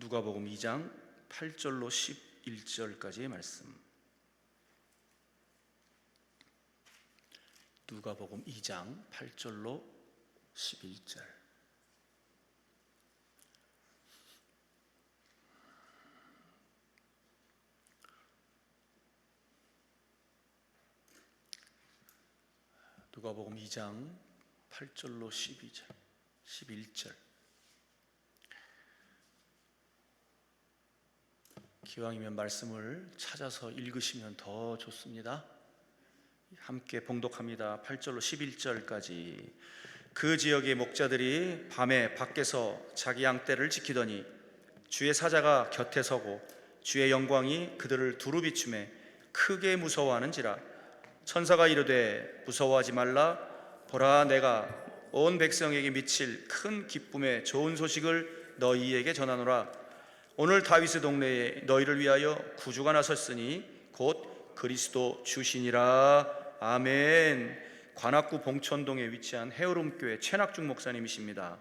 누가복음 2장 8절로 11절까지의 말씀. 누가복음 2장 8절로 11절. 누가복음 2장 8절로 11절. 기왕이면 말씀을 찾아서 읽으시면 더 좋습니다. 함께 봉독합니다. 8절로 11절까지. 그 지역의 목자들이 밤에 밖에서 자기 양떼를 지키더니 주의 사자가 곁에 서고 주의 영광이 그들을 두루 비추매 크게 무서워하는지라. 천사가 이르되 무서워하지 말라. 보라, 내가 온 백성에게 미칠 큰 기쁨의 좋은 소식을 너희에게 전하노라. 오늘 다윗의 동네에 너희를 위하여 구주가 나섰으니 곧 그리스도 주시니라. 아멘. 관악구 봉천동에 위치한 해오름교회 최낙중 목사님이십니다.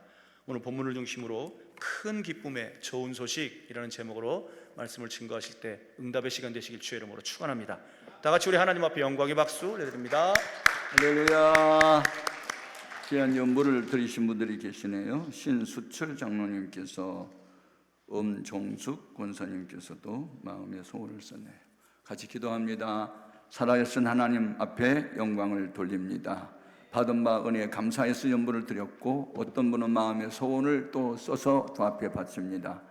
오늘 본문을 중심으로 큰 기쁨의 좋은 소식이라는 제목으로 말씀을 증거하실 때 응답의 시간 되시길 주의 이름으로 축원합니다. 다 같이 우리 하나님 앞에 영광의 박수 올려드립니다. 할렐루야. 귀한 연보를 들으신 분들이 계시네요. 신수철 장로님께서, 엄종숙 권사님께서도 마음의 소원을 썼네요. 같이 기도합니다. 살아계신 하나님 앞에 영광을 돌립니다. 받은 바 은혜에 감사해서 연보를 드렸고, 어떤 분은 마음의 소원을 또 써서 주 앞에 바칩니다.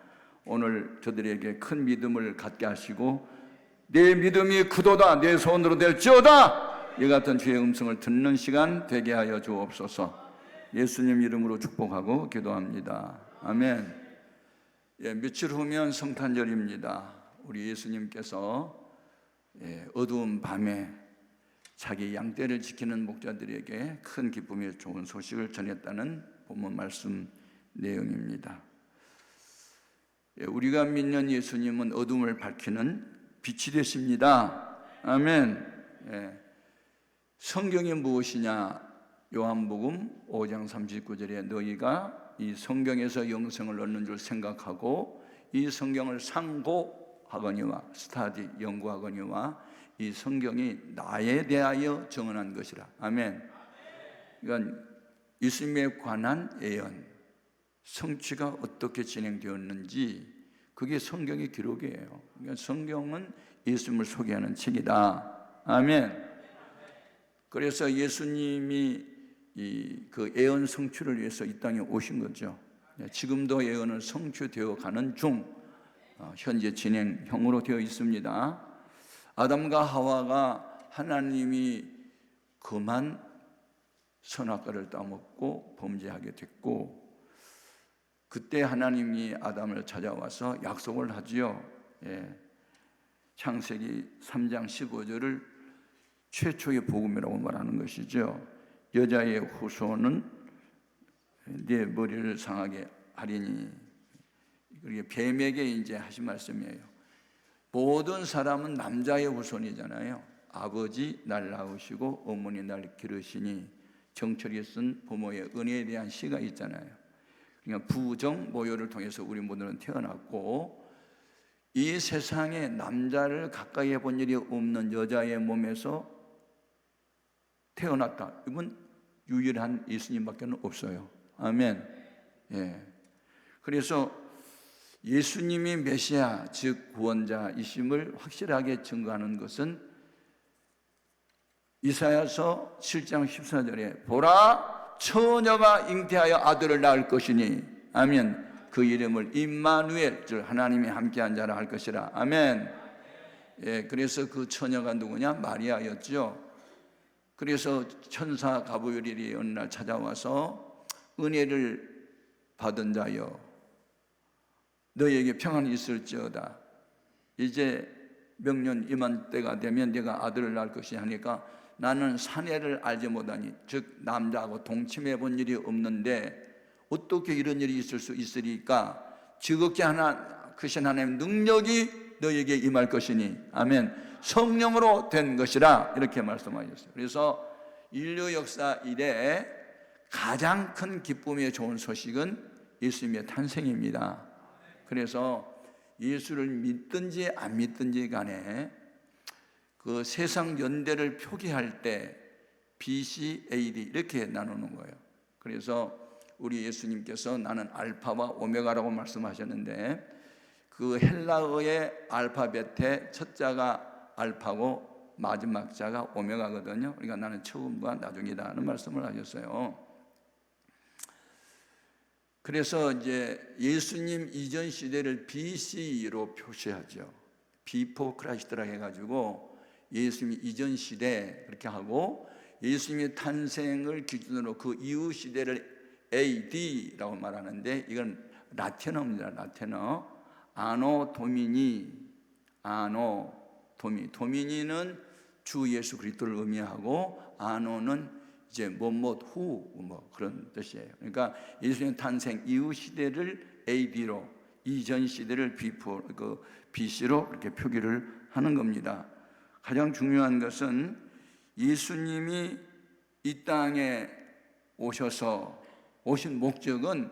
오늘 저들에게 큰 믿음을 갖게 하시고, 내 믿음이 크도다, 내 소원으로 될지어다, 이 같은 주의 음성을 듣는 시간 되게 하여 주옵소서. 예수님 이름으로 축복하고 기도합니다. 아멘. 며칠 후면 성탄절입니다. 우리 예수님께서 어두운 밤에 자기 양떼를 지키는 목자들에게 큰 기쁨의 좋은 소식을 전했다는 본문 말씀 내용입니다. 우리가 믿는 예수님은 어둠을 밝히는 빛이 되십니다. 아멘. 성경이 무엇이냐? 요한복음 5장 39절에 너희가 이 성경에서 영생을 얻는 줄 생각하고 이 성경을 상고하거니와 스타디 연구하거니와 이 성경이 나에 대하여 정언한 것이라. 아멘. 그러니까 예수님에 관한 예언, 성취가 어떻게 진행되었는지 그게 성경의 기록이에요. 그러니까 성경은 예수님을 소개하는 책이다. 아멘. 그래서 예수님이 그 예언 성취를 위해서 이 땅에 오신 거죠. 지금도 예언은 성취되어 가는 중, 현재 진행형으로 되어 있습니다. 아담과 하와가 하나님이 그만 선악과를 따먹고 범죄하게 됐고, 그때 하나님이 아담을 찾아와서 약속을 하지요. 창세기 3장 15절을 최초의 복음이라고 말하는 것이죠. 여자의 후손은 네 머리를 상하게 하리니. 그게 뱀에게 이제 하신 말씀이에요. 모든 사람은 남자의 후손이잖아요. 아버지 날 낳으시고 어머니 날 기르시니, 정철이 쓴 부모의 은혜에 대한 시가 있잖아요. 그러니까 부정 모효를 통해서 우리 모두는 태어났고, 이 세상에 남자를 가까이 해본 일이 없는 여자의 몸에서 태어났다. 이건 유일한 예수님밖에 없어요. 아멘. 그래서 예수님이 메시아, 즉 구원자이심을 확실하게 증거하는 것은 이사야서 7장 14절에 보라, 처녀가 잉태하여 아들을 낳을 것이니, 아멘, 그 이름을 임마누엘, 즉 하나님이 함께한 자라 할 것이라. 아멘. 그래서 그 처녀가 누구냐? 마리아였죠. 그래서 천사 가브리엘이 어느 날 찾아와서 은혜를 받은 자여, 너희에게 평안이 있을지어다. 이제 명년 이맘때가 되면 네가 아들을 낳을 것이 하니까, 나는 사내를 알지 못하니, 즉 남자하고 동침해 본 일이 없는데 어떻게 이런 일이 있을 수 있으리까? 지극히 크신 하나님의 능력이 너희에게 임할 것이니, 아멘, 성령으로 된 것이라, 이렇게 말씀하셨어요. 그래서 인류 역사 이래 가장 큰 기쁨의 좋은 소식은 예수님의 탄생입니다. 그래서 예수를 믿든지 안 믿든지 간에 그 세상 연대를 표기할 때 BC, AD 이렇게 나누는 거예요. 그래서 우리 예수님께서 나는 알파와 오메가라고 말씀하셨는데, 그 헬라어의 알파벳의 첫 자가 알파고 마지막 자가 오메가거든요. 그러니까 나는 처음과 나중이다 하는 말씀을 하셨어요. 그래서 이제 예수님 이전 시대를 BC로 표시하죠. Before Christ라고 해가지고 예수님 이전 시대 그렇게 하고, 예수님의 탄생을 기준으로 그 이후 시대를 AD라고 말하는데, 이건 라틴어입니다. 라틴어. 아노 도미니, 아노 도미. 도미니는 주 예수 그리스도를 의미하고, 아노는 이제 뭐뭐 후 뭐 그런 뜻이에요. 그러니까 예수님 탄생 이후 시대를 AD로, 이전 시대를 BC로 이렇게 표기를 하는 겁니다. 가장 중요한 것은 예수님이 이 땅에 오신 목적은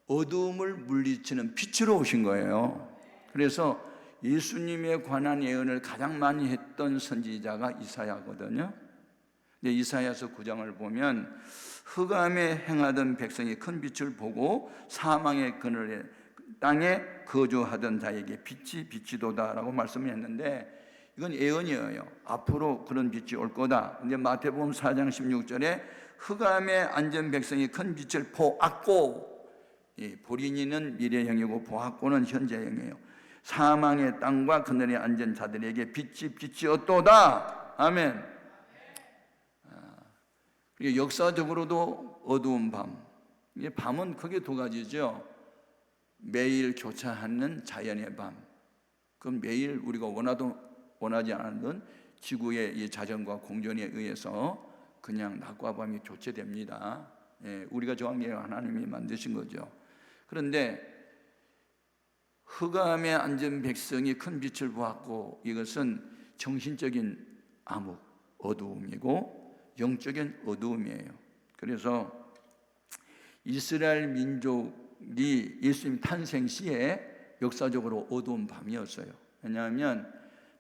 어두움을 물리치는 빛으로 오신 거예요. 그래서 예수님에 관한 예언을 가장 많이 했던 선지자가 이사야거든요. 근데 이사야서 9장을 보면 흑암에 행하던 백성이 큰 빛을 보고 사망의 그늘에 땅에 거주하던 자에게 빛이 비치도다라고 말씀을 했는데, 이건 예언이에요. 앞으로 그런 빛이 올 거다. 근데 마태복음 4장 16절에 흑암에 앉은 백성이 큰 빛을 보았고, 보리니는 미래형이고 보았고는 현재형이에요. 사망의 땅과 그늘에 앉은 자들에게 빛이 비치었도다. 아멘. 그리고 역사적으로도 어두운 밤. 밤은 크게 두 가지죠. 매일 교차하는 자연의 밤. 그건 매일 우리가 원하지 않는 지구의 이 자전과 공전에 의해서 그냥 낮과 밤이 교체됩니다. 우리가 정한 게 하나님이 만드신 거죠. 그런데 흑암에 앉은 백성이 큰 빛을 보았고, 이것은 정신적인 암흑, 어두움이고 영적인 어두움이에요. 그래서 이스라엘 민족이 예수님 탄생 시에 역사적으로 어두운 밤이었어요. 왜냐하면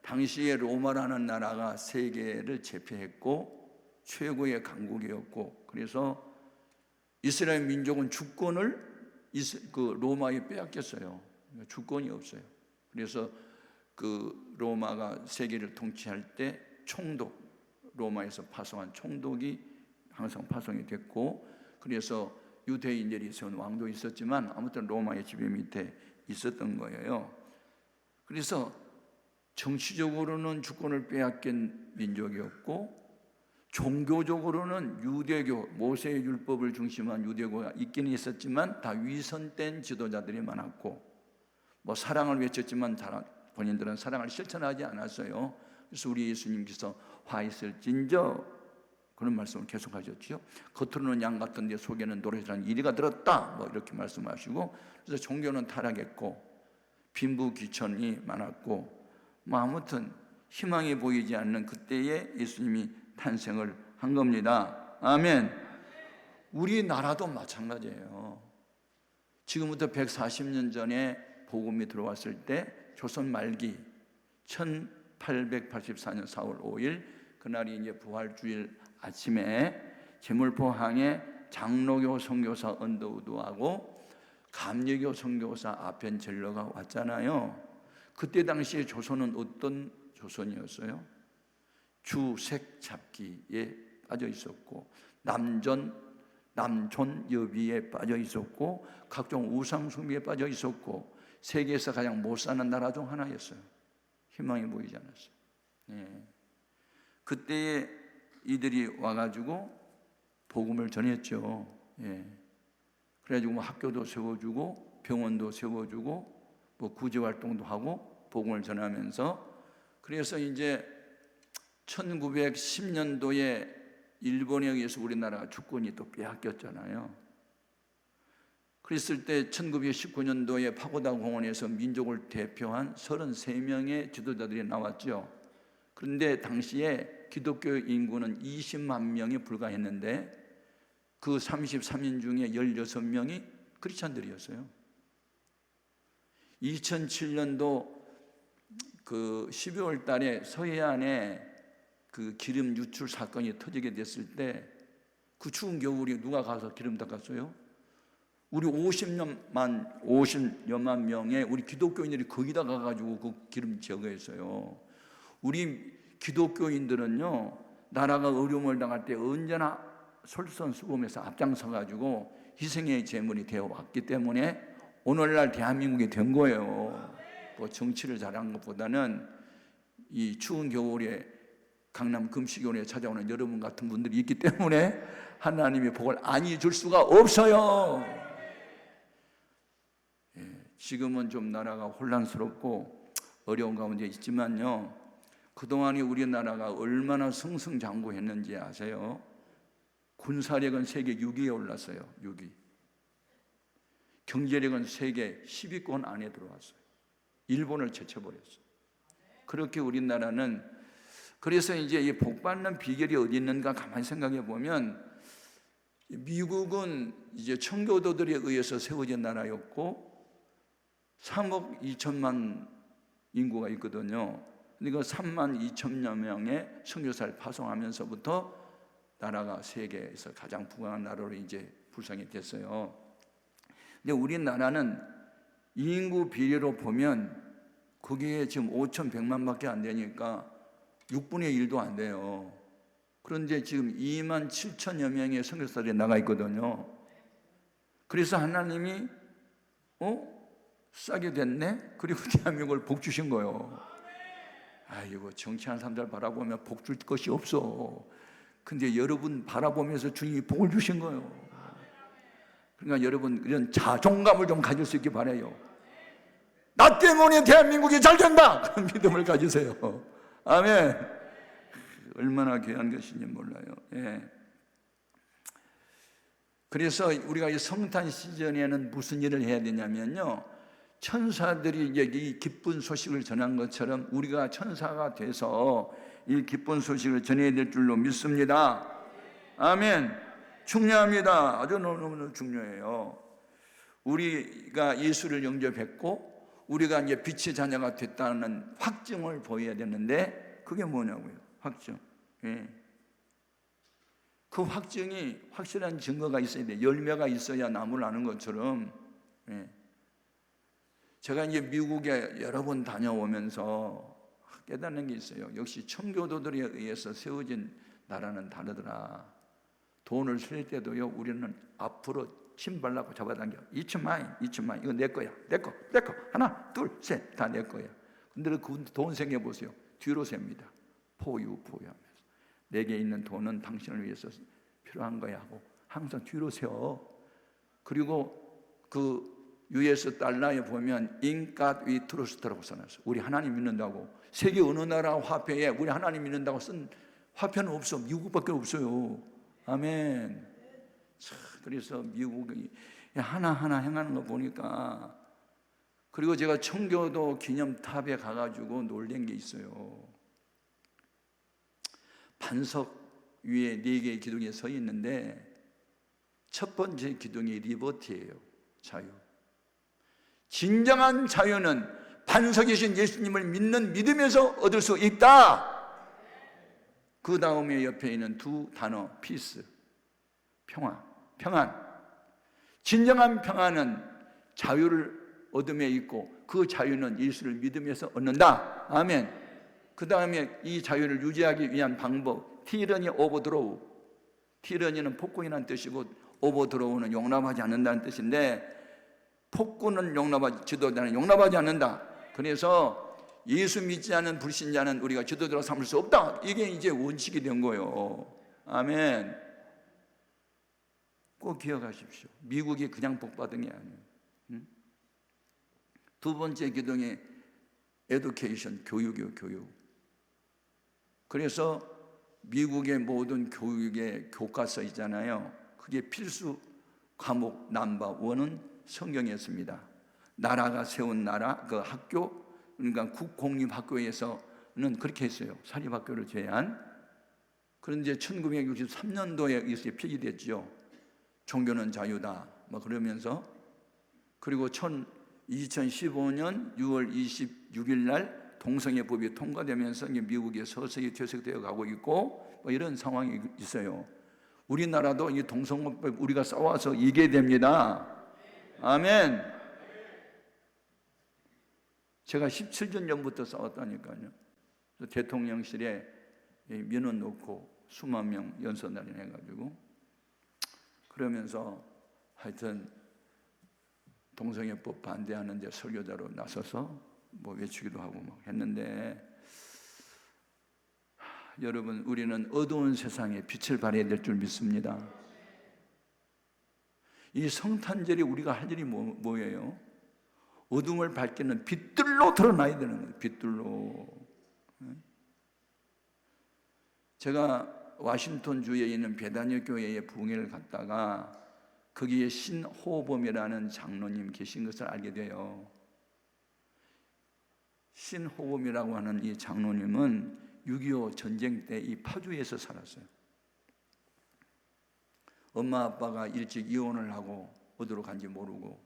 당시에 로마라는 나라가 세계를 제패했고 최고의 강국이었고, 그래서 이스라엘 민족은 주권을 로마에 빼앗겼어요. 주권이 없어요. 그래서 그 로마가 세계를 통치할 때 로마에서 파송한 총독이 항상 파송이 됐고, 그래서 유대인들이 세운 왕도 있었지만 아무튼 로마의 지배 밑에 있었던 거예요. 그래서 정치적으로는 주권을 빼앗긴 민족이었고, 종교적으로는 유대교, 모세의 율법을 중심한 유대교가 있기는 있었지만 다 위선된 지도자들이 많았고, 뭐 사랑을 외쳤지만 본인들은 사랑을 실천하지 않았어요. 그래서 우리 예수님께서 화 있을진저 그런 말씀을 계속하셨죠. 겉으로는 양 같은데 속에는 노릇이라는 이리가 들었다, 뭐 이렇게 말씀하시고, 그래서 종교는 타락했고 빈부귀천이 많았고, 뭐 아무튼 희망이 보이지 않는 그때에 예수님이 탄생을 한 겁니다. 아멘. 우리나라도 마찬가지예요. 지금부터 140년 전에 복음이 들어왔을 때 조선 말기 1884년 4월 5일 그날이 이제 부활주일 아침에 제물포항에 장로교 선교사 언더우드하고 감리교 선교사 아펜젤러가 왔잖아요. 그때 당시에 조선은 어떤 조선이었어요? 주색 잡기에 빠져 있었고, 남존 여비에 빠져 있었고, 각종 우상숭배에 빠져 있었고, 세계에서 가장 못 사는 나라 중 하나였어요. 희망이 보이지 않았어요. 그때에 이들이 와가지고 복음을 전했죠. 그래가지고 뭐 학교도 세워주고 병원도 세워주고 뭐 구제활동도 하고 복음을 전하면서, 그래서 이제 1910년도에 일본에 의해서 우리나라가 주권이 또 빼앗겼잖아요. 그랬을 때 1919년도에 파고다 공원에서 민족을 대표한 33명의 지도자들이 나왔죠. 그런데 당시에 기독교 인구는 20만 명이 불과했는데 그 33인 중에 16명이 크리스찬들이었어요. 2007년도 그 12월 달에 서해안에 그 기름 유출 사건이 터지게 됐을 때 그 추운 겨울에 누가 가서 기름 닦았어요? 우리 50여만 명의 우리 기독교인들이 거기다 가가지고 그 기름 제거했어요. 우리 기독교인들은요, 나라가 어려움을 당할 때 언제나 솔선수범해서 앞장서가지고 희생의 제물이 되어 왔기 때문에 오늘날 대한민국이 된 거예요. 뭐 정치를 잘한 것보다는 이 추운 겨울에 강남 금식원에 찾아오는 여러분 같은 분들이 있기 때문에 하나님의 복을 안이 줄 수가 없어요. 지금은 좀 나라가 혼란스럽고 어려운 가운데 있지만요, 그동안에 우리나라가 얼마나 승승장구했는지 아세요? 군사력은 세계 6위에 올랐어요. 6위. 경제력은 세계 10위권 안에 들어왔어요. 일본을 제쳐버렸어요. 그렇게 우리나라는, 그래서 이제 이 복받는 비결이 어디 있는가 가만히 생각해 보면, 미국은 이제 청교도들에 의해서 세워진 나라였고 3억 2천만 인구가 있거든요. 그러니까 3만 2천여 명의 선교사를 파송하면서부터 나라가 세계에서 가장 부강한 나라로 이제 불상이 됐어요. 근데 우리나라는 인구 비례로 보면 거기에 지금 5,100만밖에 안 되니까 6분의 1도 안 돼요. 그런데 지금 2만 7천여 명의 선교사들이 나가 있거든요. 그래서 하나님이 싸게 됐네? 그리고 대한민국을 복 주신 거예요. 아이고, 정치하는 사람들 바라보면 복 줄 것이 없어. 근데 여러분 바라보면서 주님이 복을 주신 거예요. 그러니까 여러분 이런 자존감을 좀 가질 수 있기 바라요. 나 때문에 대한민국이 잘 된다! 그런 믿음을 가지세요. 아멘. 얼마나 귀한 것인지 몰라요. 예. 그래서 우리가 이 성탄 시즌에는 무슨 일을 해야 되냐면요, 천사들이 이제 이 기쁜 소식을 전한 것처럼 우리가 천사가 돼서 이 기쁜 소식을 전해야 될 줄로 믿습니다. 아멘. 중요합니다. 아주 너무너무 중요해요. 우리가 예수를 영접했고 우리가 이제 빛의 자녀가 됐다는 확증을 보여야 되는데, 그게 뭐냐고요? 확증. 예. 그 확증이 확실한 증거가 있어야 돼. 열매가 있어야 나무를 아는 것처럼. 예. 제가 이제 미국에 여러 번 다녀오면서 깨닫는 게 있어요. 역시 청교도들에 의해서 세워진 나라는 다르더라. 돈을 쓸 때도요, 우리는 앞으로 침 발라고 잡아당겨. 2천만, 이거 내 거야. 내 거. 하나, 둘, 셋, 다 내 거야. 근데 그 돈 생겨 보세요. 뒤로 셉니다. 포유하면서. 내게 있는 돈은 당신을 위해서 필요한 거야 하고 항상 뒤로 세워. 그리고 그 US 달러에 보면 In God we trust라고 써놨어요. 우리 하나님 믿는다고. 세계 어느 나라 화폐에 우리 하나님 믿는다고 쓴 화폐는 없어. 미국밖에 없어요. 아멘. 그래서 미국이 하나하나 행하는 거 보니까, 그리고 제가 청교도 기념탑에 가가지고 놀란 게 있어요. 반석 위에 4개의 기둥이 서 있는데 첫 번째 기둥이 리버티예요. 자유. 진정한 자유는 반석이신 예수님을 믿는 믿음에서 얻을 수 있다. 그 다음에 옆에 있는 두 단어, 피스, 평안. 진정한 평안은 자유를 얻음에 있고 그 자유는 예수를 믿음에서 얻는다. 아멘. 그 다음에 이 자유를 유지하기 위한 방법, 티러니 오버드로우. 티러니는 폭군이라는 뜻이고 오버드로우는 용납하지 않는다는 뜻인데, 폭군은 용납하지, 지도자는 용납하지 않는다. 그래서 예수 믿지 않은 불신자는 우리가 지도자로 삼을 수 없다. 이게 이제 원칙이 된 거예요. 아멘. 꼭 기억하십시오. 미국이 그냥 복받은 게 아니에요. 두 번째 기둥이 에듀케이션, 교육이요, 교육. 그래서 미국의 모든 교육의 교과서 있잖아요. 그게 필수 과목 넘버1은 성경이었습니다. 나라가 세운 나라, 그 학교, 그러니까 국공립학교에서는 그렇게 했어요. 사립학교를 제한. 그런데 1963년도에 이것이 폐지됐죠. 종교는 자유다. 뭐 그러면서. 그리고 2015년 6월 26일 날 동성애법이 통과되면서 이제 미국에 서서히 퇴색되어 가고 있고 뭐 이런 상황이 있어요. 우리나라도 이 동성애법 우리가 싸워서 이겨야 됩니다. 아멘. 제가 17년 전부터 싸웠다니까요. 대통령실에 민원 놓고 수만 명 연설날인 해가지고 그러면서 하여튼 동성애법 반대하는데 설교자로 나서서 뭐 외치기도 하고 막 했는데 여러분 우리는 어두운 세상에 빛을 발해야 될 줄 믿습니다. 이 성탄절이 우리가 할 일이 뭐예요? 어둠을 밝히는 빛들로 드러나야 되는 거예요. 빛들로. 제가 워싱턴 주에 있는 베다니 교회에 부흥회를 갔다가 거기에 신호범이라는 장로님 계신 것을 알게 돼요. 신호범이라고 하는 이 장로님은 6.25 전쟁 때 이 파주에서 살았어요. 엄마 아빠가 일찍 이혼을 하고 어디로 간지 모르고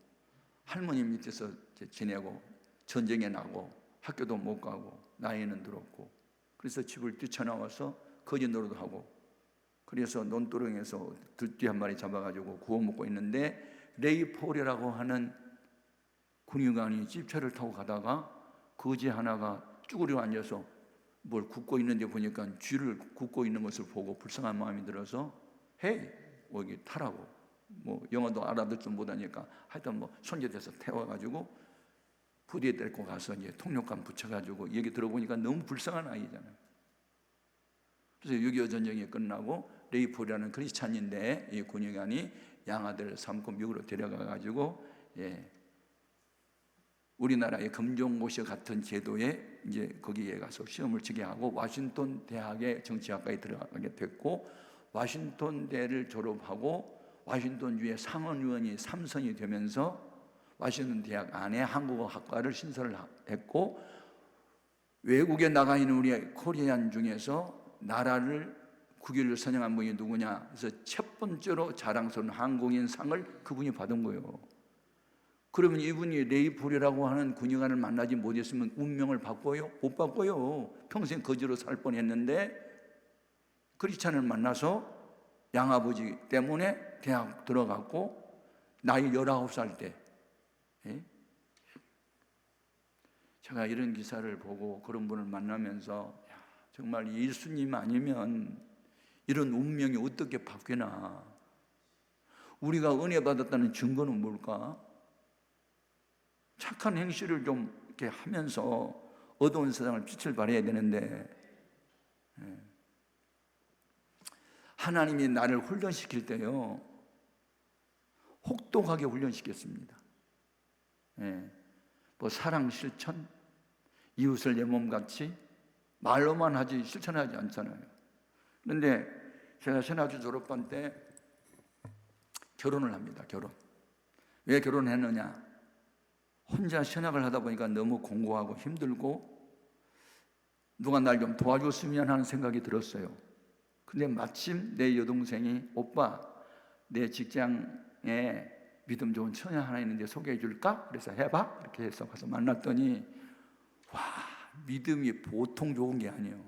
할머니 밑에서 지내고 전쟁에 나고 학교도 못 가고 나이는 들었고 그래서 집을 뛰쳐나와서 거지 노릇도 하고 그래서 논두렁에서 들쥐 한 마리 잡아가지고 구워 먹고 있는데 레이 폴이라고 하는 군의관이 집차를 타고 가다가 거지 하나가 쭈그려 앉아서 뭘 굽고 있는데 보니까 쥐를 굽고 있는 것을 보고 불쌍한 마음이 들어서 헤이 여기 타라고 뭐 영어도 알아듣 줄 못하니까 하여튼 뭐 손짓해서 태워가지고 부대에 데리고 가서 이제 통역관 붙여가지고 얘기 들어보니까 너무 불쌍한 아이잖아요. 그래서 6.25 전쟁이 끝나고 레이폴이라는 크리스찬인데 이 군의관이 양아들 삼고 미국으로 데려가가지고 우리나라의 검정고시 같은 제도에 이제 거기에 가서 시험을 치게 하고 워싱턴 대학의 정치학과에 들어가게 됐고 워싱턴 대를 졸업하고 워싱턴주의 상원의원이 3선이 되면서 워싱턴 대학 안에 한국어 학과를 신설을 했고 외국에 나가 있는 우리 코리안 중에서 나라를 국위를 선양한 분이 누구냐? 그래서 첫 번째로 자랑스러운 한국인 상을 그분이 받은 거예요. 그러면 이분이 레이폴이라고 하는 군의관을 만나지 못했으면 운명을 바꿔요? 못 바꿔요. 평생 거지로 살 뻔했는데 크리스찬을 만나서 양아버지 때문에 대학 들어갔고 나이 19살 때 제가 이런 기사를 보고 그런 분을 만나면서 정말 예수님 아니면 이런 운명이 어떻게 바뀌나. 우리가 은혜 받았다는 증거는 뭘까? 착한 행실을 좀 이렇게 하면서 어두운 세상을 빛을 발해야 되는데 하나님이 나를 훈련시킬 때요 혹독하게 훈련시켰습니다. 뭐 사랑 실천, 이웃을 내 몸같이 말로만 하지 실천하지 않잖아요. 그런데 제가 신학교 졸업반 때 결혼을 합니다. 왜 결혼했느냐? 혼자 신학을 하다 보니까 너무 공고하고 힘들고 누가 날 좀 도와줬으면 하는 생각이 들었어요. 근데 마침 내 여동생이 오빠 내 직장에 믿음 좋은 처녀 하나 있는데 소개해 줄까? 그래서 해봐 이렇게 해서 가서 만났더니 와 믿음이 보통 좋은 게 아니에요.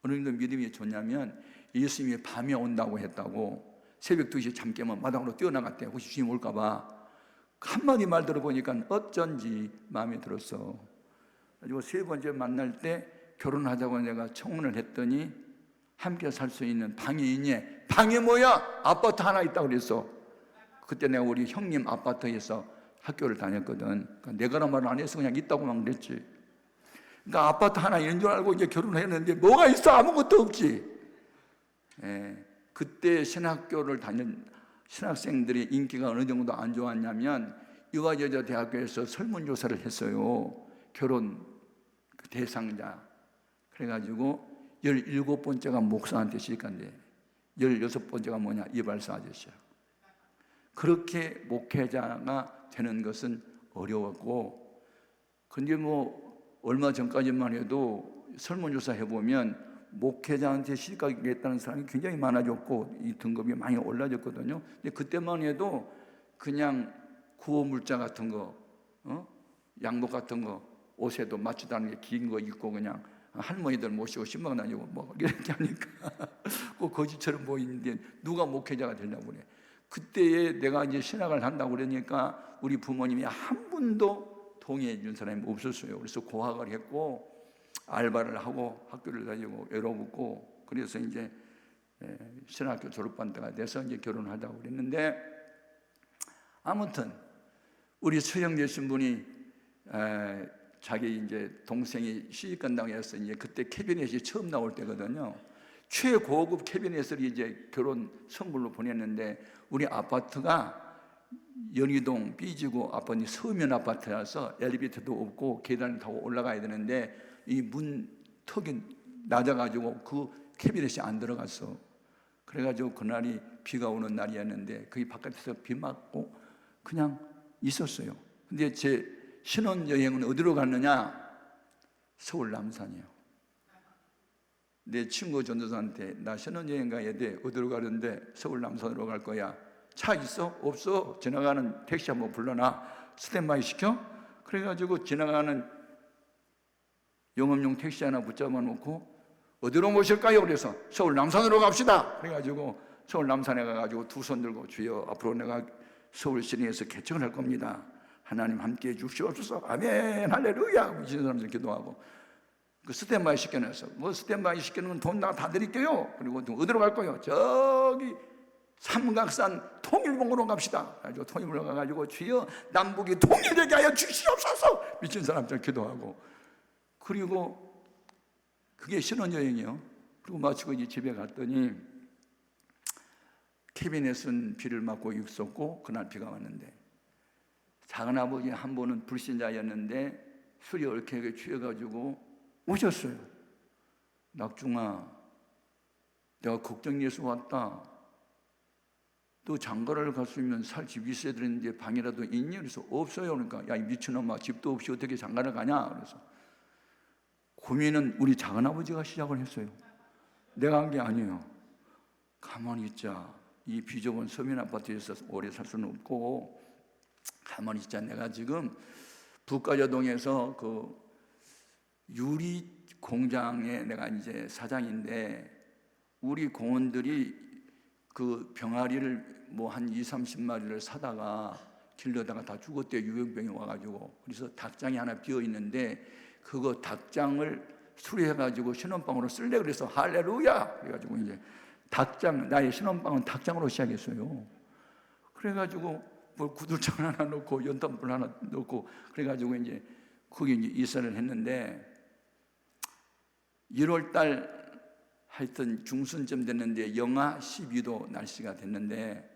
어느 정도 믿음이 좋냐면 예수님이 밤에 온다고 했다고 새벽 2시에 잠 깨면 마당으로 뛰어나갔대. 혹시 주님 올까 봐. 한마디 말 들어보니까 어쩐지 마음에 들었어. 그리고 세 번째 만날 때 결혼하자고 내가 청혼을 했더니 함께 살 수 있는 방이 있니? 방이 뭐야? 아파트 하나 있다고 그랬어. 그때 내가 우리 형님 아파트에서 학교를 다녔거든. 그러니까 내가란 말을 안 해서 그냥 있다고만 그랬지. 그러니까 아파트 하나 있는 줄 알고 이제 결혼을 했는데 뭐가 있어? 아무것도 없지. 그때 신학교를 다닌 신학생들의 인기가 어느 정도 안 좋았냐면 유아여자대학교에서 설문조사를 했어요. 결혼 대상자. 그래가지고 17번째가 목사한테 시집간대. 16번째가 뭐냐? 이발사 아저씨야. 그렇게 목회자가 되는 것은 어려웠고, 근데 뭐 얼마 전까지만 해도 설문조사 해보면 목회자한테 시집가겠다는 사람이 굉장히 많아졌고 이 등급이 많이 올라졌거든요. 근데 그때만 해도 그냥 구호물자 같은 거 양복 같은 거 옷에도 맞지도 않은 게 긴 거 입고 그냥 할머니들 모시고 신방 다니고 뭐 이렇게 하니까 꼭 거지처럼 보이는데 누가 목회자가 되려고 그래. 그때에 내가 이제 신학을 한다고 그러니까 우리 부모님이 한 분도 동의해 준 사람이 없었어요. 그래서 고학을 했고 알바를 하고 학교를 다니고 외로웠고, 그래서 이제 신학교 졸업한 때가 돼서 이제 결혼하자고 그랬는데, 아무튼 우리 서영재 신분이 자기 이제 동생이 시집 간다고 해서 이제 그때 캐비넷이 처음 나올 때거든요. 최고급 캐비넷을 이제 결혼 선물로 보냈는데, 우리 아파트가 연희동 삐지고 아파트 서면 아파트라서 엘리베이터도 없고 계단을 타고 올라가야 되는데 이 문 턱이 낮아가지고 그 캐비넷이 안 들어갔어. 그래가지고 그날이 비가 오는 날이었는데 거기 바깥에서 비 맞고 그냥 있었어요. 근데 제 신혼여행은 어디로 갔느냐? 서울 남산이요. 내 친구 전도사한테 나 신혼여행 가야 돼. 어디로 가는데? 서울 남산으로 갈 거야. 차 있어? 없어. 지나가는 택시 한번 불러놔. 스탠바이 시켜? 그래가지고 지나가는 영업용 택시 하나 붙잡아 놓고 어디로 모실까요? 그래서 서울 남산으로 갑시다. 그래가지고 서울 남산에 가가지고 두 손 들고 주여 앞으로 내가 서울 시내에서 개척을 할 겁니다. 하나님 함께 해 주시옵소서. 아멘 할렐루야. 미친 사람들 기도하고 그 스탠바이 시켜놨어. 뭐 스탠바이 시키는 건 돈 다 드릴게요. 그리고 어디로 갈 거예요? 저기 삼각산 통일봉으로 갑시다. 그래가지고 통일봉으로 가가지고 주여 남북이 통일되게 하여 주시옵소서. 미친 사람들 기도하고, 그리고 그게 신혼여행이요. 그리고 마치고 이제 집에 갔더니 캐비넷은 비를 맞고 있었고 그날 비가 왔는데, 작은아버지 한 분은 불신자였는데 술이 얽혀게 취해가지고 오셨어요. 낙중아, 내가 걱정해서 왔다. 또 장가를 갔으면 살 집이 있어야 되는데 방이라도 있니? 그래서 없어요. 그러니까 야, 이 미친놈아, 집도 없이 어떻게 장가를 가냐? 그래서 고민은 우리 작은아버지가 시작을 했어요. 내가 한 게 아니에요. 가만히 있자. 이 비좁은 서민 아파트에서 오래 살 수는 없고 가만히 있자. 내가 지금 북가저동에서 그 유리 공장에 내가 이제 사장인데, 우리 공원들이 그 병아리를 뭐 한 20-30마리를 사다가 길러다가 다 죽었대요. 유병병이 와가지고. 그래서 닭장이 하나 비어 있는데 그거 닭장을 수리해가지고 신혼방으로 쓸래. 그래서 할렐루야. 그래가지고 이제 닭장, 나의 신혼방은 닭장으로 시작했어요. 그래가지고 뭐 구들창 하나 넣고 연탄불 하나 넣고 그래가지고 이제 거기 이제 이사를 했는데 1월달 하여튼 중순쯤 됐는데 영하 12도 날씨가 됐는데,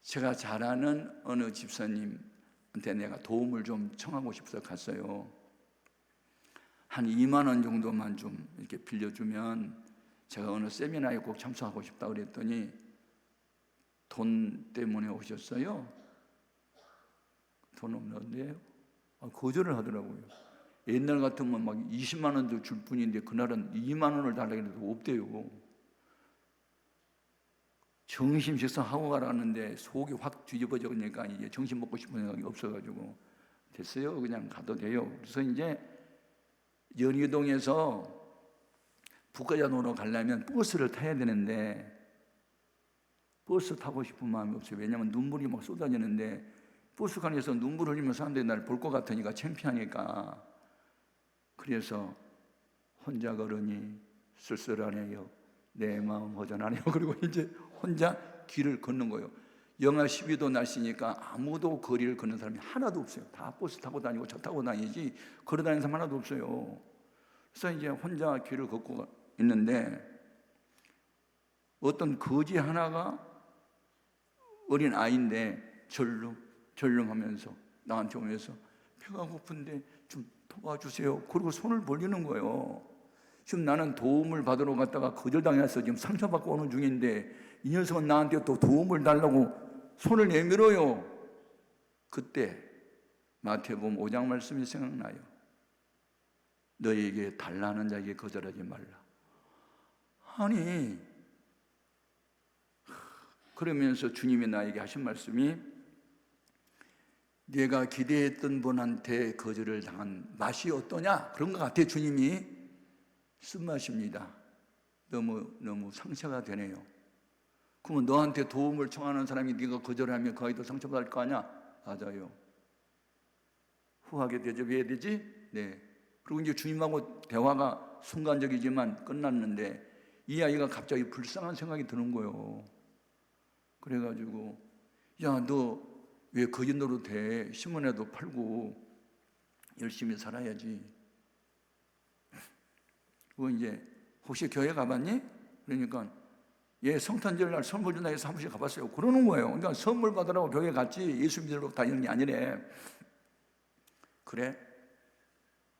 제가 잘 아는 어느 집사님한테 내가 도움을 좀 청하고 싶어서 갔어요. 한 2만 원 정도만 좀 이렇게 빌려주면 제가 어느 세미나에 꼭 참석하고 싶다 그랬더니 돈 때문에 오셨어요. 돈 없는데요. 거절을 하더라고요. 옛날 같으면 막 20만 원도 줄 뿐인데 그날은 2만 원을 달라고 해도 없대요. 점심 식사하고 가라는데 속이 확 뒤집어져니까 이제 점심 먹고 싶은 생각이 없어가지고 됐어요. 그냥 가도 돼요. 그래서 이제 연희동에서 북가자동으로 가려면 버스를 타야 되는데 버스 타고 싶은 마음이 없어요. 왜냐하면 눈물이 막 쏟아지는데 버스 칸에서 눈물 흘리면 사람들이 날 볼 것 같으니까 창피하니까. 그래서 혼자 걸으니 쓸쓸하네요. 내 마음 허전하네요. 그리고 이제 혼자 길을 걷는 거예요. 영하 12도 날씨니까 아무도 거리를 걷는 사람이 하나도 없어요. 다 버스 타고 다니고 차 타고 다니지 걸어 다니는 사람 하나도 없어요. 그래서 이제 혼자 길을 걷고 있는데 어떤 거지 하나가 어린 아이인데 절름하면서 나한테 오면서 배가 고픈데 좀 도와주세요. 그리고 손을 벌리는 거예요. 지금 나는 도움을 받으러 갔다가 거절당해서 지금 상처받고 오는 중인데 이 녀석은 나한테 또 도움을 달라고 손을 내밀어요. 그때 마태복음 5장 말씀이 생각나요. 너에게 달라는 자에게 거절하지 말라. 아니, 그러면서 주님이 나에게 하신 말씀이 내가 기대했던 분한테 거절을 당한 맛이 어떠냐? 그런 것 같아. 주님이 쓴맛입니다. 너무 상처가 되네요. 그러면 너한테 도움을 청하는 사람이 네가 거절하면 그 아이도 상처받을 거 아니야? 맞아요. 후하게 대접해야 되지? 네. 그리고 이제 주님하고 대화가 순간적이지만 끝났는데 이 아이가 갑자기 불쌍한 생각이 드는 거예요. 그래가지고 야, 너 왜 거짓 노릇해? 신문에도 팔고 열심히 살아야지. 그거 이제 혹시 교회 가봤니? 그러니까 예, 성탄절 날 선물 준다 해서 한 번씩 가봤어요. 그러는 거예요. 그러니까 선물 받으라고 교회 갔지 예수 믿으려고 다니는 게 아니래. 그래?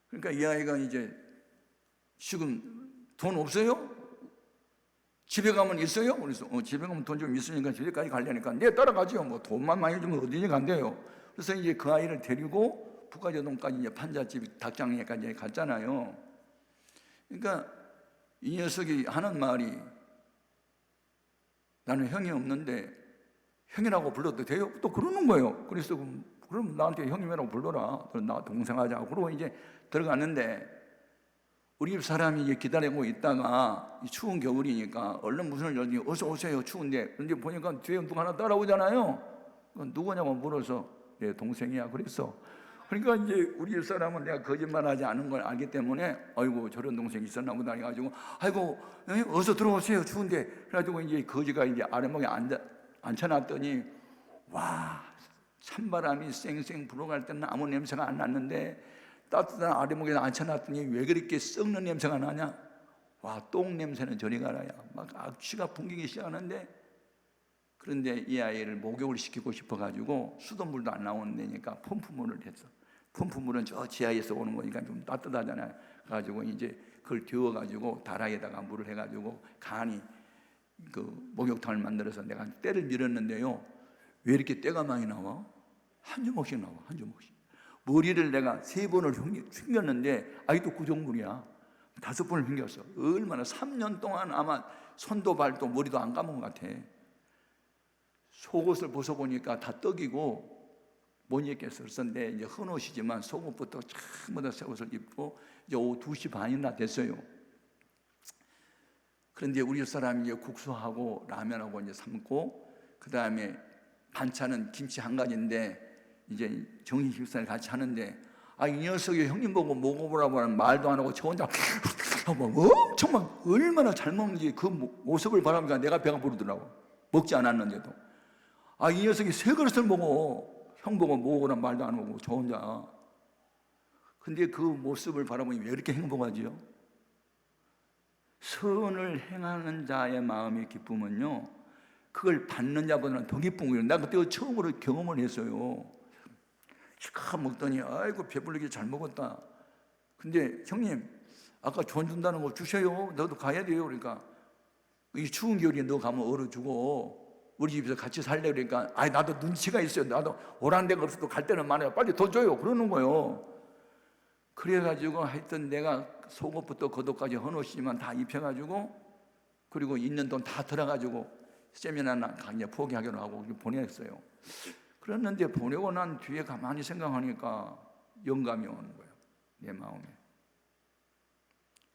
그러니까 이 아이가 이제 지금 돈 없어요? 집에 가면 있어요? 그래서 집에 가면 돈 좀 있으니까 집에까지 가려니까 네, 따라가죠. 뭐 돈만 많이 주면 어디니 간대요. 그래서 이제 그 아이를 데리고 북가저동까지 이제 판잣집 닭장에까지 갔잖아요. 그러니까 이 녀석이 하는 말이 나는 형이 없는데 형이라고 불러도 돼요? 또 그러는 거예요. 그래서 그럼 나한테 형님이라고 불러라. 나 동생 하자. 그러고 이제 들어갔는데 우리 집 사람이 이제 기다리고 있다가 추운 겨울이니까 얼른 문을 열더니 어서 오세요. 추운데. 그런데 보니까 뒤에 누가 하나 따라오잖아요. 누구냐고 물어서 내 동생이야. 그랬어. 그러니까 이제 우리 집 사람은 내가 거짓말하지 않은 걸 알기 때문에 아이고 저런 동생이 있었나 보다 해가지고 아이고 어서 들어오세요. 추운데. 그래가지고 이제 거지가 이제 아래목에 앉혀놨더니 와, 찬바람이 쌩쌩 불어갈 때는 아무 냄새가 안 났는데 따뜻한 아래목에 앉혀놨더니 왜 그렇게 썩는 냄새가 나냐? 와, 똥 냄새는 저리 가라야. 막 악취가 풍기기 시작하는데 그런데 이 아이를 목욕을 시키고 싶어가지고 수돗물도 안 나오는 데니까 펌프물을 했어. 펌프물은 저 지하에서 오는 거니까 좀 따뜻하잖아요. 그래가지고 이제 그걸 데워가지고 다라에다가 물을 해가지고 간이 그 목욕탕을 만들어서 내가 때를 밀었는데요. 왜 이렇게 때가 많이 나와? 한 주먹씩 나와, 한 주먹씩. 머리를 내가 3번을 휘겼는데 아직도 그 정도야. 5번을 휘겼어. 얼마나 3년 동안 아마 손도 발도 머리도 안 감은 것 같아. 속옷을 벗어보니까 다 떡이고 못 입겠어. 그런데 이제 헌옷이지만 속옷부터 전부 다 새 옷을 입고 이제 오후 2시 반이나 됐어요. 그런데 우리 사람이 이제 국수하고 라면하고 이제 삶고 그 다음에 반찬은 김치 한 가지인데 이제 정식 식사를 같이 하는데 이 녀석이 형님 보고 먹어보라고 하는 말도 안 하고 저 혼자 엄청 막 얼마나 잘 먹는지 그 모습을 바라보니까 내가 배가 부르더라고. 먹지 않았는데도 이 녀석이 3그릇을 먹어. 형 보고 먹으라는 말도 안 하고 저 혼자. 근데 그 모습을 바라보니 왜 이렇게 행복하지요? 선을 행하는 자의 마음의 기쁨은요, 그걸 받는 자보다는 더 기쁜 거예요. 나 그때 처음으로 경험을 했어요. 시커 먹더니 아이고 배불리게 잘 먹었다. 근데 형님 아까 돈 준다는 거 주세요. 너도 가야 돼요. 그러니까 이 추운 겨울에 너 가면 얼어주고 우리 집에서 같이 살래. 그러니까 나도 눈치가 있어요. 나도 오란 데가 없어도 갈 때는 많아요. 빨리 더 줘요. 그러는 거예요. 그래가지고 하여튼 내가 속옷부터 겉옷까지 헌옷이지만 다 입혀가지고 그리고 있는 돈 다 들어가지고 세미나나 강의 포기하기로 하고 보냈어요. 그랬는데 보내고 난 뒤에 가만히 생각하니까 영감이 오는 거예요. 내 마음에.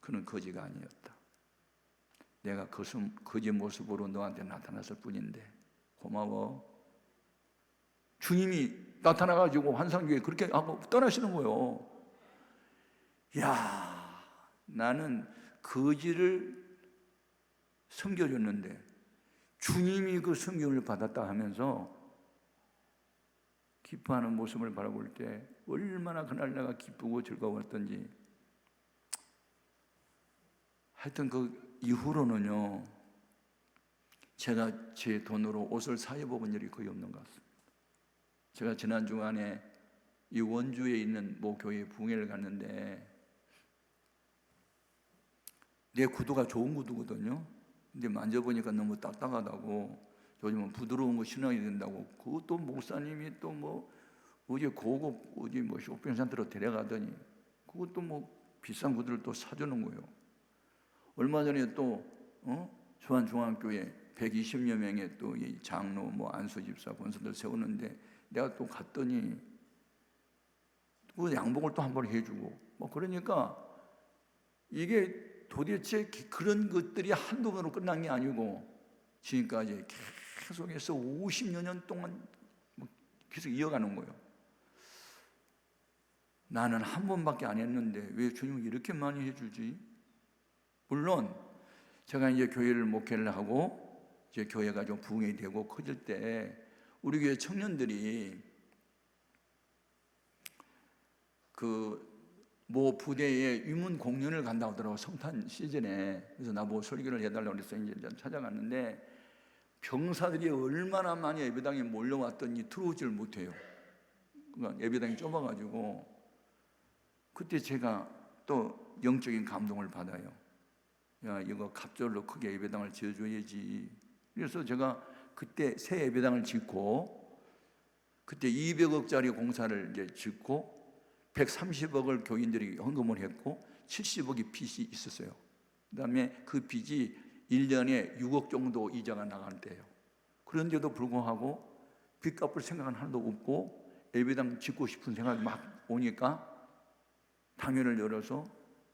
그는 거지가 아니었다. 내가 거지 모습으로 너한테 나타났을 뿐인데 고마워. 주님이 나타나가지고 환상주에 그렇게 하고 떠나시는 거예요. 야, 나는 거지를 섬겨줬는데 주님이 그 섬김을 받았다 하면서 기뻐하는 모습을 바라볼 때 얼마나 그날 내가 기쁘고 즐거웠던지. 하여튼 그 이후로는요, 제가 제 돈으로 옷을 사입어본 일이 거의 없는 것 같습니다. 제가 지난 주간에 이 원주에 있는 모 교회 부흥회를 갔는데 내 구두가 좋은 구두거든요. 근데 만져보니까 너무 딱딱하다고, 요즘은 부드러운 거 신어야 된다고. 그것도 목사님이 또 뭐 어제 고급 어디 뭐 쇼핑센터로 데려가더니 그것도 뭐 비싼 구두를 또 사주는 거예요. 얼마 전에 또 주한중앙교회 120여 명의 또 이 장로 뭐 안수 집사 권사들 세우는데 내가 또 갔더니 그 양복을 또 한 번 해주고 뭐 그러니까 이게 도대체 그런 것들이 한두 번으로 끝난 게 아니고 지금까지 계속해서 50여 년 동안 계속 이어가는 거예요. 나는 한 번밖에 안 했는데 왜 주님이 이렇게 많이 해주지? 물론 제가 이제 교회를 목회를 하고 이제 교회가 좀 부흥이 되고 커질 때 우리 교회 청년들이 그 모 부대에 위문 공연을 간다고 하더라고, 성탄 시즌에. 그래서 나보고 설교를 해달라고 그래서 이제 찾아갔는데 병사들이 얼마나 많이 예배당에 몰려왔더니 들어오지를 못해요. 그러니까 예배당이 좁아가지고 그때 제가 또 영적인 감동을 받아요. 야, 이거 갑절로 크게 예배당을 지어줘야지. 그래서 제가 그때 새 예배당을 짓고 그때 200억짜리 공사를 이제 짓고 130억을 교인들이 헌금을 했고 70억이 빚이 있었어요. 그 다음에 그 빚이 1년에 6억 정도 이자가 나갈 때예요. 그런데도 불구하고 빚 갚을 생각은 하나도 없고 예배당 짓고 싶은 생각이 막 오니까 당회를 열어서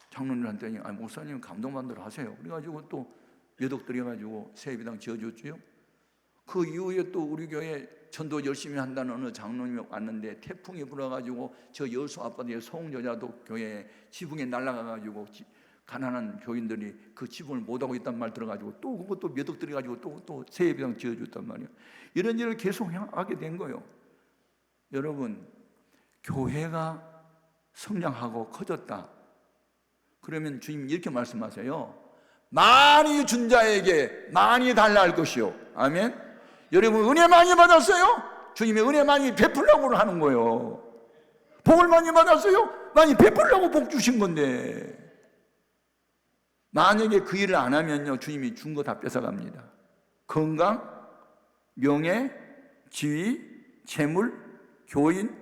장로님한테 목사님 감동받으러 하세요. 그래가지고 또 몇 억 들여가지고 새 예배당 지어줬죠. 그 이후에 또 우리 교회 전도 열심히 한다는 어느 장로님이 왔는데 태풍이 불어가지고 저 여수 앞바다에 송여자도 교회에 지붕에 날아가가지고 가난한 교인들이 그 지붕을 못하고 있단 말 들어가지고 또 그것도 몇 억 들여가지고 또 새 예배당 지어줬단 말이에요. 이런 일을 계속 하게 된 거예요. 여러분, 교회가 성장하고 커졌다 그러면 주님 이렇게 말씀하세요. 많이 준 자에게 많이 달라 할 것이요. 아멘. 여러분 은혜 많이 받았어요? 주님의 은혜 많이 베풀려고 하는 거예요. 복을 많이 받았어요? 많이 베풀려고 복 주신 건데 만약에 그 일을 안 하면요 주님이 준 거 다 뺏어갑니다. 건강, 명예, 지위, 재물, 교인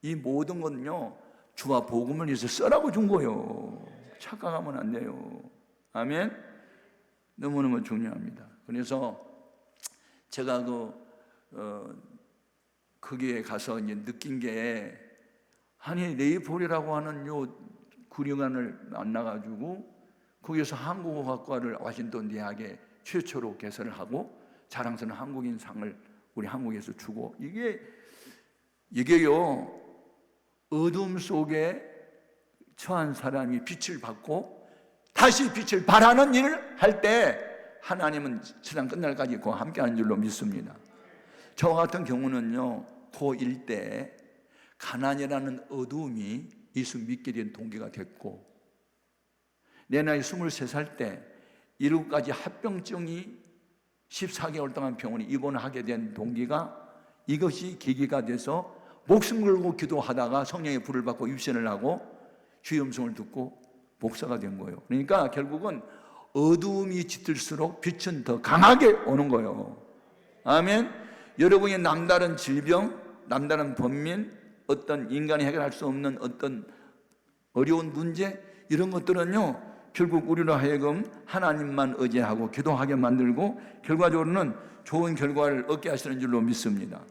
이 모든 건요 주와 복음을 위해서 쓰라고 준 거예요. 착각하면 안 돼요. 아멘. 너무너무 중요합니다. 그래서 제가 거기에 가서 이제 느낀 게 아니 레이폴이라고 하는 요 구령안을 만나가지고 거기서 한국어학과를 워싱턴 대학에 최초로 개설을 하고 자랑스러운 한국인상을 우리 한국에서 주고 이게요 어둠 속에 처한 사람이 빛을 받고 다시 빛을 발하는 일을 할 때 하나님은 세상 끝날까지 그와 함께하는 줄로 믿습니다. 저 같은 경우는요 그 일대에 가난이라는 어둠이 예수 믿게 된 동기가 됐고 내 나이 23살 때 이루까지 합병증이 14개월 동안 병원에 입원하게 된 동기가 이것이 계기가 돼서 목숨 걸고 기도하다가 성령의 불을 받고 입신을 하고 주의 음성을 듣고 목사가 된 거예요. 그러니까 결국은 어두움이 짙을수록 빛은 더 강하게 오는 거예요. 아멘. 여러분이 남다른 질병, 남다른 번민, 어떤 인간이 해결할 수 없는 어떤 어려운 문제 이런 것들은요 결국 우리로 하여금 하나님만 의지하고 기도하게 만들고 결과적으로는 좋은 결과를 얻게 하시는 줄로 믿습니다.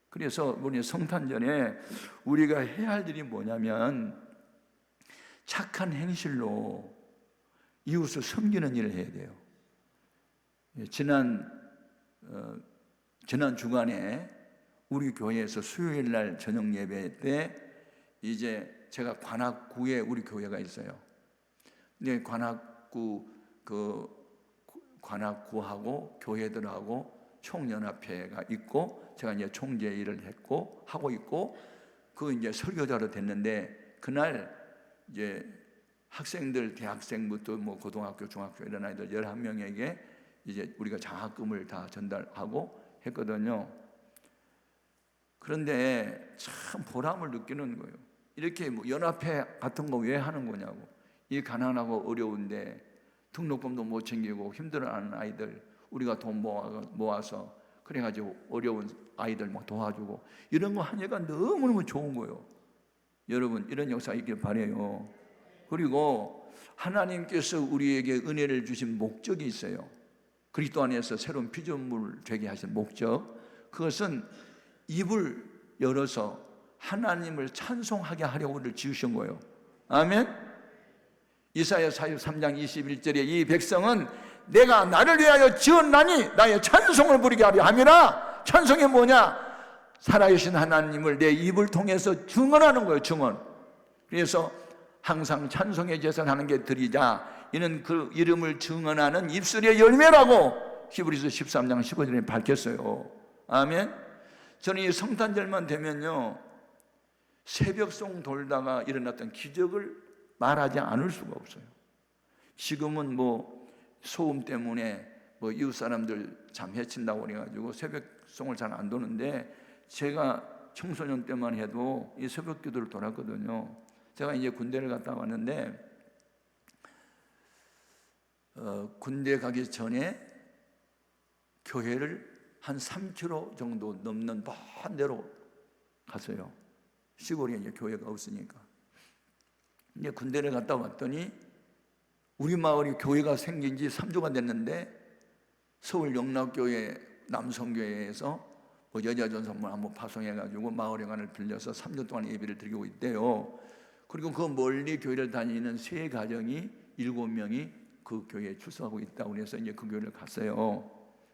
그래서 우리 성탄절에 우리가 해야 할 일이 뭐냐면 착한 행실로 이웃을 섬기는 일을 해야 돼요. 지난 주간에 우리 교회에서 수요일 날 저녁 예배 때 이제 제가 관악구에 우리 교회가 있어요. 근데 관악구하고 교회들하고 총연합회가 있고 제가 이제 총재 일을 하고 있고 그 이제 설교자로 됐는데 그날 이제 학생들 대학생부터 뭐 고등학교 중학교 이런 아이들 11명에게 이제 우리가 장학금을 다 전달하고 했거든요. 그런데 참 보람을 느끼는 거예요. 이렇게 뭐 연합회 같은 거 왜 하는 거냐고. 이 가난하고 어려운데 등록금도 못 챙기고 힘들어하는 아이들 우리가 돈 모아서 그래가지고 어려운 아이들 막 도와주고 이런 거 하니까 너무너무 좋은 거예요. 여러분 이런 역사 있길 바라요. 그리고 하나님께서 우리에게 은혜를 주신 목적이 있어요. 그리스도 안에서 새로운 피조물 되게 하신 목적. 그것은 입을 열어서 하나님을 찬송하게 하려고 우리를 지으신 거예요. 아멘. 이사야 43장 21절에 이 백성은 내가 나를 위하여 지었나니 나의 찬송을 부르게 하려 함이라. 찬송이 뭐냐? 살아계신 하나님을 내 입을 통해서 증언하는 거예요. 증언. 그래서 항상 찬송의 제사를 하는 게 드리자. 이는 그 이름을 증언하는 입술의 열매라고 히브리서 13장 15절에 밝혔어요. 아멘. 저는 이 성탄절만 되면요, 새벽송 돌다가 일어났던 기적을 말하지 않을 수가 없어요. 지금은 뭐 소음 때문에 뭐 이웃 사람들 잠 해친다고 그래가지고 새벽송을 잘 안 도는데, 제가 청소년 때만 해도 이 새벽 기도를 돌았거든요. 제가 이제 군대를 갔다 왔는데, 군대 가기 전에 교회를 한 3km 정도 넘는 먼 데로 갔어요. 시골에 이제 교회가 없으니까. 이제 군대를 갔다 왔더니 우리 마을이 교회가 생긴 지 3주가 됐는데, 서울 영락교회 남성교회에서 뭐 여자전선물 한번 파송해가지고 마을회관을 빌려서 3주 동안 예배를 드리고 있대요. 그리고 그 멀리 교회를 다니는 세 가정이 7명이 그 교회에 출석하고 있다고 그래서 이제 그 교회를 갔어요.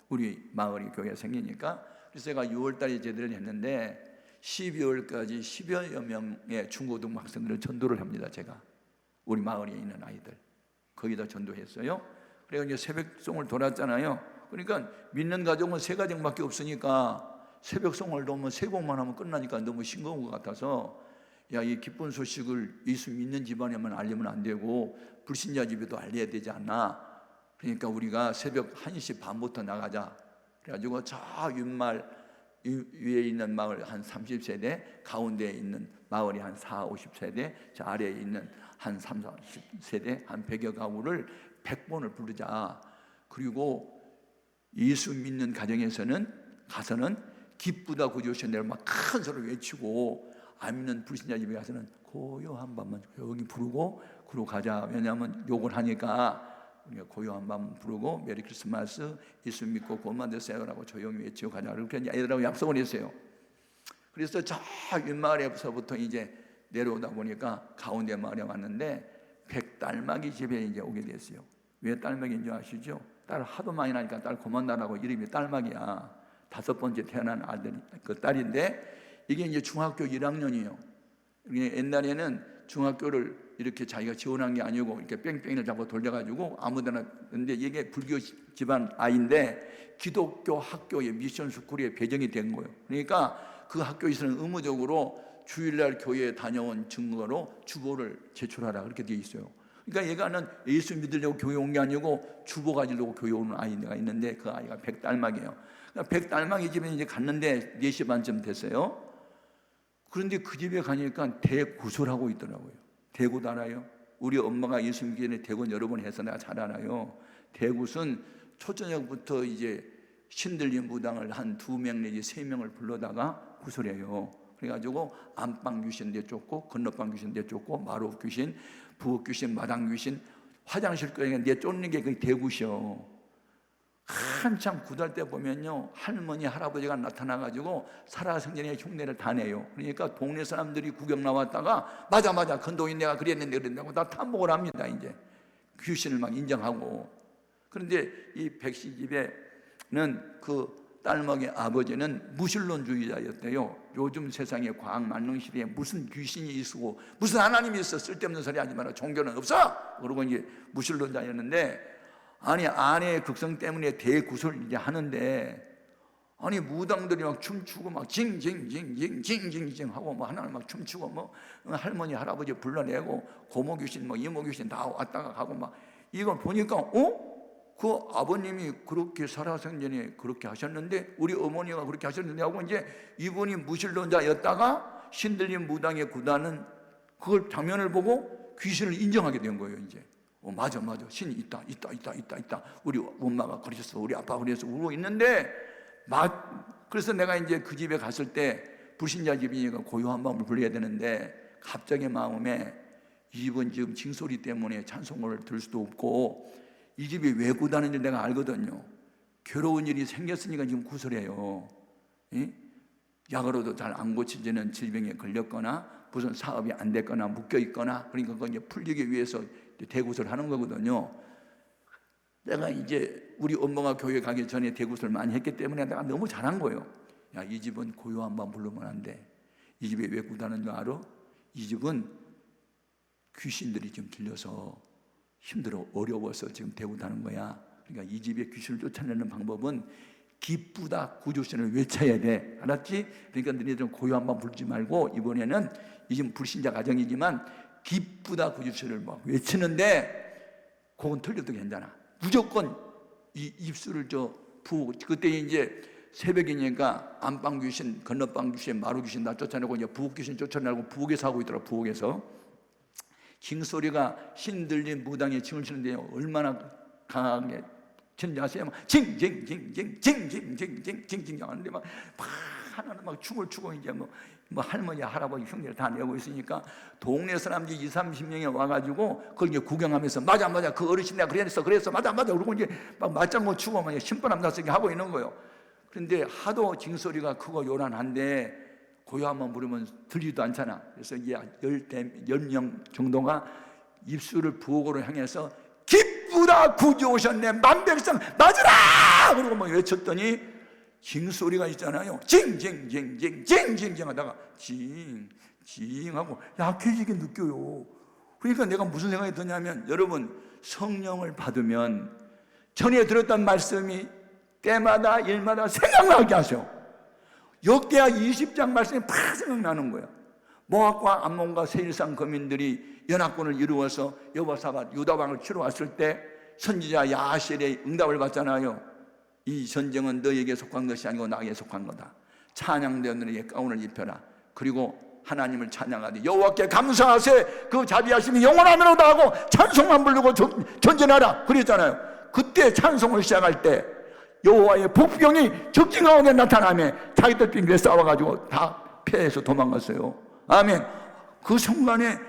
우리 마을이 교회가 생기니까. 그래서 제가 6월달에 제대를 했는데 12월까지 10여 명의 중고등 학생들을 전도를 합니다. 제가 우리 마을에 있는 아이들 거기다 전도했어요. 그래서 이제 새벽송을 돌았잖아요. 그러니까 믿는 가정은 세 가정밖에 없으니까 새벽송을 너무 세 곡만 하면 끝나니까 너무 싱거운 것 같아서, 야, 이 기쁜 소식을 예수 믿는 집안에만 알리면 안 되고 불신자 집에도 알려야 되지 않나. 그러니까 우리가 새벽 1시 반부터 나가자. 그래가지고 저 윗마을 위에 있는 마을 한 30세대, 가운데에 있는 마을이 한 4, 50세대, 저 아래에 있는 한 3, 40세대, 한 100여 가구를 100번을 부르자. 그리고 예수 믿는 가서는 기쁘다 구주신 대로 막 큰 소리를 외치고, 안 믿는 불신자 집에 가서는 고요한 밤만 조용히 부르고 그러고 가자. 왜냐하면 욕을 하니까 우리가 고요한 밤 부르고 메리 크리스마스, 예수 믿고 구원만 되세요라고 조용히 외치고 가자. 그렇게 애들하고 약속을 했어요. 그래서 저 윗마을에서부터 이제 내려오다 보니까 가운데 마을에 왔는데 백딸마기 집에 이제 오게 됐어요. 왜 딸마기인 줄 아시죠? 딸 하도 많이 나니까 딸 그만 나라고 이름이 딸마기야. 5번째 태어난 아들, 그 딸인데 이게 이제 중학교 1학년이에요. 옛날에는 중학교를 이렇게 자기가 지원한 게 아니고 이렇게 뺑뺑이를 잡고 돌려가지고 아무데나. 근데 이게 불교 집안 아이인데 기독교 학교의 미션 스쿨에 배정이 된 거예요. 그러니까 그 학교에서는 의무적으로 주일날 교회에 다녀온 증거로 주보를 제출하라 그렇게 되어 있어요. 그러니까 얘가는 예수 믿으려고 교회 온 게 아니고 주보 가지려고 교회 오는 아이가 있는데 그 아이가 백딸막이에요. 백딸막이 집에 이제 갔는데 4시 반쯤 됐어요. 그런데 그 집에 가니까 대구슬 하고 있더라고요. 대구 알아요? 우리 엄마가 예수 믿기 전에 대구 여러 번 해서 내가 잘 알아요. 대굿은 초저녁부터 이제 신들림 무당을 한 2명 내지 3명을 불러다가 구슬해요. 그래가지고 안방 귀신대 쫓고 건너방 귀신대 쫓고 마루 귀신, 부엌 귀신, 마당 귀신, 화장실 거에 내 쫓는 게 그게 대굿이요. 한참 구달 때 보면요, 할머니 할아버지가 나타나가지고 살아생전의 흉내를 다 내요. 그러니까 동네 사람들이 구경 나왔다가 맞아 건동이 내가 그랬는데 그랬다고 다 탐복을 합니다. 이제 귀신을 막 인정하고. 그런데 이 백씨 집에는 그 딸먹이 아버지는 무신론주의자였대요. 요즘 세상에 과학 만능 시대에 무슨 귀신이 있고 무슨 하나님이 있어, 쓸데없는 소리 하지 마라, 종교는 없어. 그러고 이제 무신론자였는데, 아니 아내의 극성 때문에 대구슬 이제 하는데, 아니 무당들이 막 춤추고 막 징징징징징징징 하고 뭐 하나는 막 춤추고 뭐 할머니 할아버지 불러내고 고모 귀신 뭐 이모 귀신 다 왔다가 가고 막 이걸 보니까 그 아버님이 그렇게 살아생전에 그렇게 하셨는데 우리 어머니가 그렇게 하셨는데 하고 이제 이분이 무신론자였다가 신들림 무당의 구단은 그걸 장면을 보고 귀신을 인정하게 된 거예요. 이제 맞아 신이 있다 우리 엄마가 그러셨어, 우리 아빠가 그랬어 울고 있는데 그래서 내가 이제 그 집에 갔을 때 불신자 집이니까 고요한 마음을 불러야 되는데 갑자기 마음에 이분 지금 징소리 때문에 찬송을 들 수도 없고 이 집이 왜 구다는지 내가 알거든요. 괴로운 일이 생겼으니까 지금 구슬해요. 약으로도 잘 안 고쳐지는 질병에 걸렸거나 무슨 사업이 안 됐거나 묶여 있거나, 그러니까 그걸 이제 풀리기 위해서 대구설 하는 거거든요. 내가 이제 우리 엄마가 교회 가기 전에 대구설 많이 했기 때문에 내가 너무 잘한 거예요. 야, 이 집은 고요 한번 부르면 안 돼. 이 집에 왜 구다는 줄 알아? 이 집은 귀신들이 지금 들려서 힘들어, 어려워서 지금 대구다는 거야. 그러니까 이 집에 귀신을 쫓아내는 방법은 기쁘다 구주신을 외쳐야 돼. 알았지? 그러니까 너희들은 고요 한번 부르지 말고 이번에는 이 집 불신자 가정이지만 기쁘다 구주신을 막 외치는데 그건 틀려도 괜찮아. 무조건 이 입술을 부고, 그때 이제 새벽이니까 안방 귀신, 건너방 귀신, 마루 귀신 다 쫓아내고 이제 부엌 귀신 쫓아내고 부엌에서 하고 있더라. 부엌에서 징소리가 신들린 무당이 징을 치는데 얼마나 강하게 치는지 아세요? 징징징징징징징징징징 하는데 막 하나는 막 춤을 추고 이제 뭐 할머니, 할아버지, 형제를 다 내고 있으니까 동네 사람들이 20, 30명이 와가지고 그걸 이제 구경하면서 맞아 그 어르신 내가 그랬어 맞아 그러고 이제 막 맞장구 추고 막 신바람 나서게 하고 있는 거예요. 그런데 하도 징소리가 크고 요란한데 고요 한번 부르면 들리지도 않잖아. 그래서 이제 10명 정도가 입술을 부엌으로 향해서 기쁘다 구주 오셨네 만백성 맞으라 그러고 막 외쳤더니 징소리가 있잖아요. 징징징징징징징 하다가 징징하고 약해지게 느껴요. 그러니까 내가 무슨 생각이 드냐면, 여러분 성령을 받으면 전에 들었던 말씀이 때마다 일마다 생각나게 하셔. 역대하 20장 말씀이 팍 생각나는 거야. 모압과 암몬과 세일상 거민들이 연합군을 이루어서 여호사밧 유다왕을 치러 왔을 때 선지자 야하실의 응답을 받잖아요. 이 전쟁은 너에게 속한 것이 아니고 나에게 속한 거다. 찬양되어 너에게 가운을 입혀라. 그리고 하나님을 찬양하되 여호와께 감사하세 그 자비하심이 영원하노라 하고 찬송만 부르고 전진하라 그랬잖아요. 그때 찬송을 시작할 때 여호와의 복병이 적진 가운데 나타나며 자기들끼리 싸워가지고 다 패해서 도망갔어요. 아멘. 그 순간에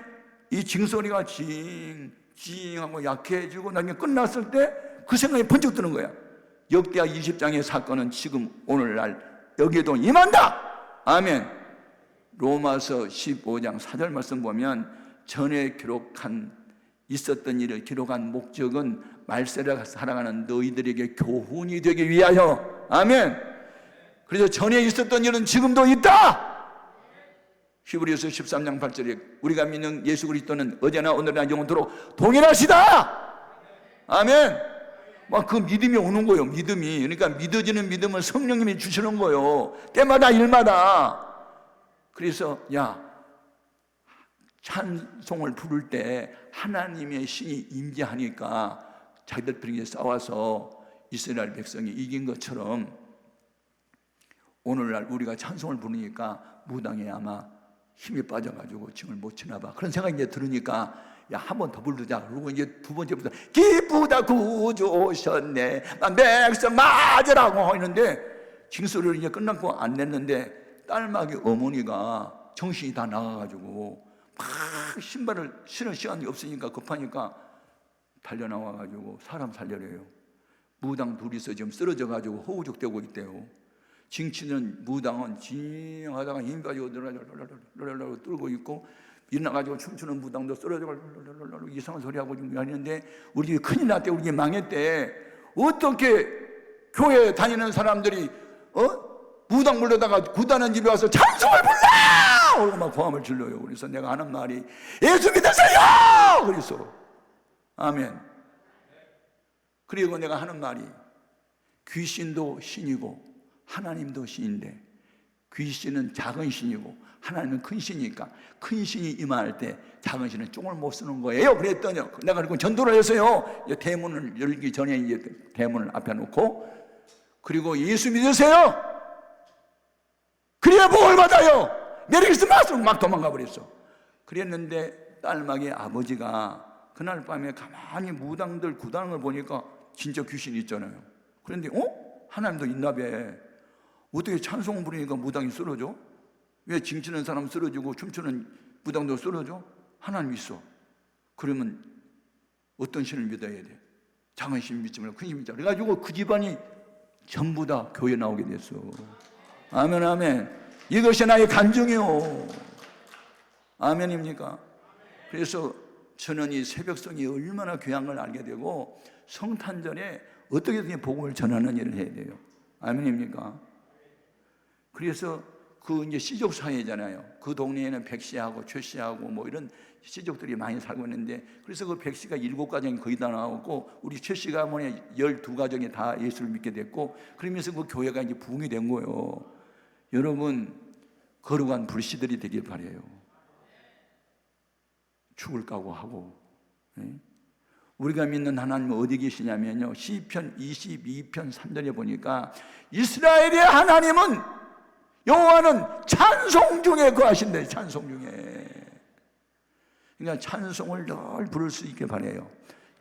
이 징소리가 징징하고 약해지고 나중에 끝났을 때 그 생각이 번쩍 드는 거야. 역대하 20장의 사건은 지금 오늘날 여기에도 임한다. 아멘. 로마서 15장 4절 말씀 보면 전에 있었던 일을 기록한 목적은 말세를 살아가는 너희들에게 교훈이 되기 위하여. 아멘. 그래서 전에 있었던 일은 지금도 있다. 히브리서 13장 8절에 우리가 믿는 예수 그리스도는 어제나 오늘이나 영원토록 동일하시다. 아멘. 막 그 믿음이 오는 거예요. 믿음이. 그러니까 믿어지는 믿음을 성령님이 주시는 거예요. 때마다 일마다. 그래서 찬송을 부를 때 하나님의 신이 임재하니까 자기들끼리 싸워서 이스라엘 백성이 이긴 것처럼 오늘날 우리가 찬송을 부르니까 무당에 아마 힘이 빠져가지고 징을 못 치나 봐. 그런 생각이 이제 들으니까 한 번 더 부르자. 그리고 이제 두 번째부터 기쁘다 구주 오셨네 백성 맞으라고 하는데 징소리를 이제 끝났고 안 냈는데 딸막이 어머니가 정신이 다 나가가지고 막 신발을 신을 시간이 없으니까 급하니까 달려나와가지고 사람 살려래요. 무당 둘이서 지금 쓰러져가지고 허우적대고 있대요. 징치는 무당은 징하다가 힘 가지고 떨고 있고, 일어나가지고 춤추는 무당도 쓰러져가지고 이상한 소리하고 지금 하는데 우리 집이 큰일 났대. 우리 집이 망했대. 어떻게 교회 다니는 사람들이 무당 불러다가 구다는 집에 와서 찬송을 불러! 그러고 막 고함을 질러요. 그래서 내가 하는 말이 예수 믿으세요! 그랬어. 아멘. 그리고 내가 하는 말이 귀신도 신이고 하나님도 신인데 귀신은 작은 신이고 하나님은 큰 신이니까 큰 신이 임할 때 작은 신은 쫑을 못 쓰는 거예요. 그랬더니 내가 그리고 전도를 해서요. 대문을 열기 전에 이제 대문을 앞에 놓고 그리고 예수 믿으세요. 그래야 복을 받아요. 메리 크리스마스 막 도망가 버렸어. 그랬는데 딸막의 아버지가 그날 밤에 가만히 무당들 구다는 걸 보니까 진짜 귀신이 있잖아요. 그런데 하나님도 있나 봐. 어떻게 찬송 부르니까 무당이 쓰러져? 왜 징치는 사람 쓰러지고 춤추는 무당도 쓰러져? 하나님 있어. 그러면 어떤 신을 믿어야 돼? 작은 신 믿지 말고 큰 신 믿자. 그래가지고 그 집안이 전부 다 교회 나오게 됐어. 아멘 아멘. 이것이 나의 간증이요. 아멘입니까? 그래서 저는 이 새벽성이 얼마나 귀한 걸 알게 되고 성탄절에 어떻게든 복음을 전하는 일을 해야 돼요. 아멘입니까? 그래서 그 이제 시족 사회잖아요. 그 동네에는 백씨하고 최씨하고 뭐 이런 시족들이 많이 살고 있는데, 그래서 그 백씨가 7가정이 거의 다 나왔고 우리 최씨가 뭐냐 12가정이 다 예수를 믿게 됐고, 그러면서 그 교회가 이제 부흥이 된 거예요. 여러분, 거룩한 불씨들이 되길 바라요. 죽을 각오하고. 우리가 믿는 하나님은 어디 계시냐면요, 시편 22편 3절에 보니까 이스라엘의 하나님은 여호와는 찬송 중에 거하신대. 찬송 중에. 그러니까 찬송을 늘 부를 수 있게 바라요.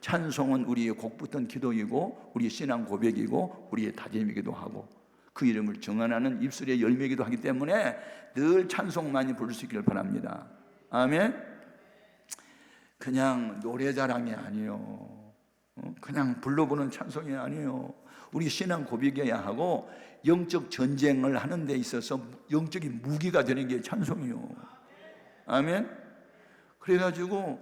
찬송은 우리의 곡 붙은 기도이고 우리의 신앙 고백이고 우리의 다짐이기도 하고 그 이름을 정언하는 입술의 열매이기도 하기 때문에 늘 찬송 많이 부를 수 있기를 바랍니다. 아멘. 그냥 노래자랑이 아니에요. 그냥 불러보는 찬송이 아니에요. 우리 신앙 고백이어야 하고 영적 전쟁을 하는 데 있어서 영적인 무기가 되는 게 찬송이요. 아멘. 그래가지고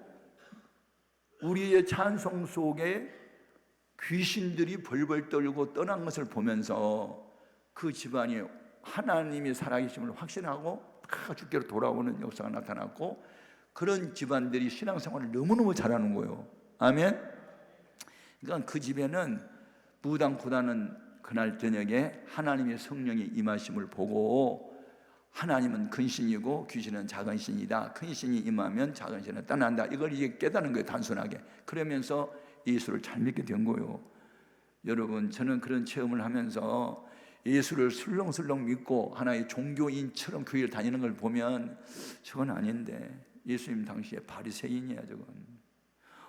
우리의 찬송 속에 귀신들이 벌벌 떨고 떠난 것을 보면서 그 집안이 하나님이 살아계심을 확신하고 다 주께로 돌아오는 역사가 나타났고, 그런 집안들이 신앙생활을 너무너무 잘하는 거예요. 아멘. 그러니까 그 집에는 무당보다는 그날 저녁에 하나님의 성령이 임하심을 보고, 하나님은 큰 신이고 귀신은 작은 신이다. 큰 신이 임하면 작은 신은 떠난다. 이걸 이제 깨닫는 거예요, 단순하게. 그러면서 예수를 잘 믿게 된 거예요. 여러분, 저는 그런 체험을 하면서 예수를 술렁술렁 믿고 하나의 종교인처럼 교회를 다니는 걸 보면 저건 아닌데, 예수님 당시에 바리새인이야. 저건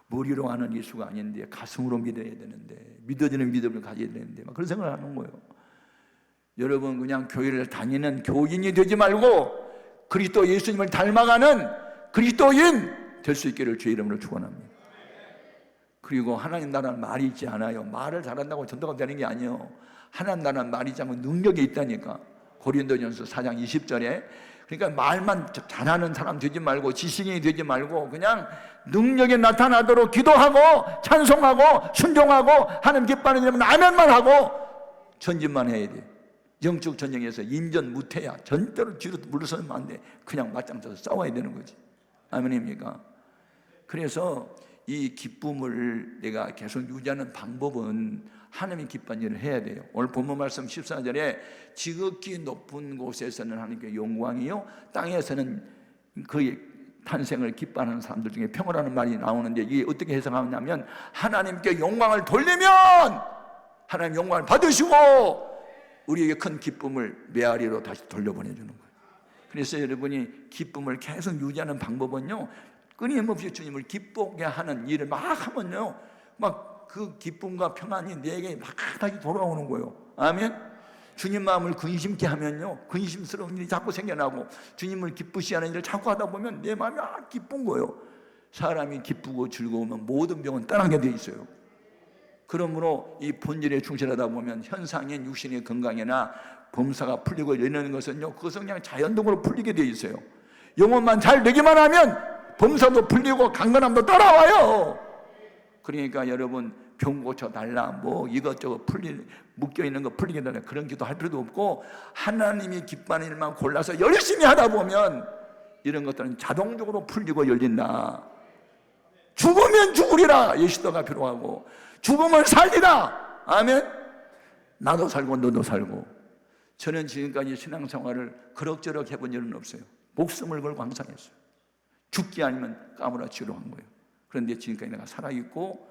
머리로 하는 예수가 아닌데 가슴으로 믿어야 되는데, 믿어지는 믿음을 가져야 되는데 막 그런 생각을 하는 거예요. 여러분, 그냥 교회를 다니는 교인이 되지 말고 그리스도 예수님을 닮아가는 그리스도인 될 수 있기를 주의 이름으로 축원합니다. 그리고 하나님 나라는 말이 있지 않아요. 말을 잘한다고 전도가 되는 게 아니에요. 하나님 나라는 말이 있지 않고 능력이 있다니까. 고린도전서 4장 20절에. 그러니까 말만 잘하는 사람 되지 말고 지식인이 되지 말고 그냥 능력이 나타나도록 기도하고 찬송하고 순종하고 하나님 기뻐하는 일은 아멘만 하고 전진만 해야 돼. 영적 전쟁에서 임전무태야. 절대로 뒤로 물러서면 안 돼. 그냥 맞짱 떠서 싸워야 되는 거지. 아멘입니까? 그래서 이 기쁨을 내가 계속 유지하는 방법은 하나님이 기뻐하는 일을 해야 돼요. 오늘 본문 말씀 14절에 지극히 높은 곳에서는 하나님께 영광이요 땅에서는 그의 탄생을 기뻐하는 사람들 중에 평화라는 말이 나오는데, 이게 어떻게 해석하냐면 하나님께 영광을 돌리면 하나님 영광을 받으시고 우리에게 큰 기쁨을 메아리로 다시 돌려보내주는 거예요. 그래서 여러분이 기쁨을 계속 유지하는 방법은요, 끊임없이 주님을 기쁘게 하는 일을 막 하면요, 막 그 기쁨과 평안이 내게 막 다시 돌아오는 거예요. 아멘. 주님 마음을 근심케 하면요, 근심스러운 일이 자꾸 생겨나고 주님을 기쁘시 하는 일을 자꾸 하다 보면 내 마음이 기쁜 거예요. 사람이 기쁘고 즐거우면 모든 병은 떠나게 돼 있어요. 그러므로 이 본질에 충실하다 보면 현상인 육신의 건강이나 범사가 풀리고 이러는 것은요, 그것은 그냥 자연적으로 풀리게 돼 있어요. 영혼만 잘 되기만 하면 범사도 풀리고 강건함도 따라와요. 그러니까 여러분, 병 고쳐달라, 뭐 이것저것 묶여있는 거 풀리게 달라, 그런 기도 할 필요도 없고 하나님이 기뻐하는 일만 골라서 열심히 하다 보면 이런 것들은 자동적으로 풀리고 열린다. 죽으면 죽으리라 예수도가 필요하고, 죽으면 살리라. 아멘. 나도 살고 너도 살고. 저는 지금까지 신앙생활을 그럭저럭 해본 일은 없어요. 목숨을 걸고 항상 했어요. 죽기 아니면 까무라치기로 한 거예요. 그런데 지금까지 내가 살아있고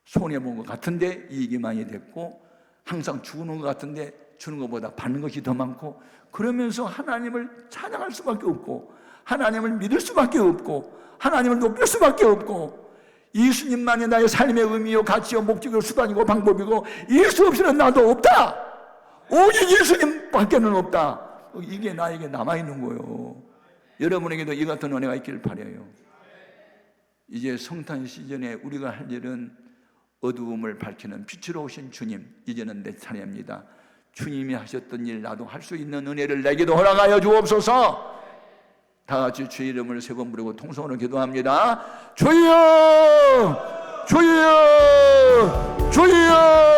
손해본 것 같은데 이익이 많이 됐고, 항상 주는 것 같은데 주는 것보다 받는 것이 더 많고, 그러면서 하나님을 찬양할 수밖에 없고 하나님을 믿을 수밖에 없고 하나님을 높일 수밖에 없고, 예수님만이 나의 삶의 의미요 가치요 목적이요 수단이고 방법이고, 예수 없이는 나도 없다. 오직 예수님밖에는 없다. 이게 나에게 남아있는 거예요. 여러분에게도 이 같은 은혜가 있기를 바라요. 이제 성탄 시즌에 우리가 할 일은 어두움을 밝히는 빛으로 오신 주님, 이제는 내 차례입니다. 주님이 하셨던 일 나도 할 수 있는 은혜를 내게도 허락하여 주옵소서. 다 같이 주의 이름을 세 번 부르고 통성으로 기도합니다. 주여! 주여!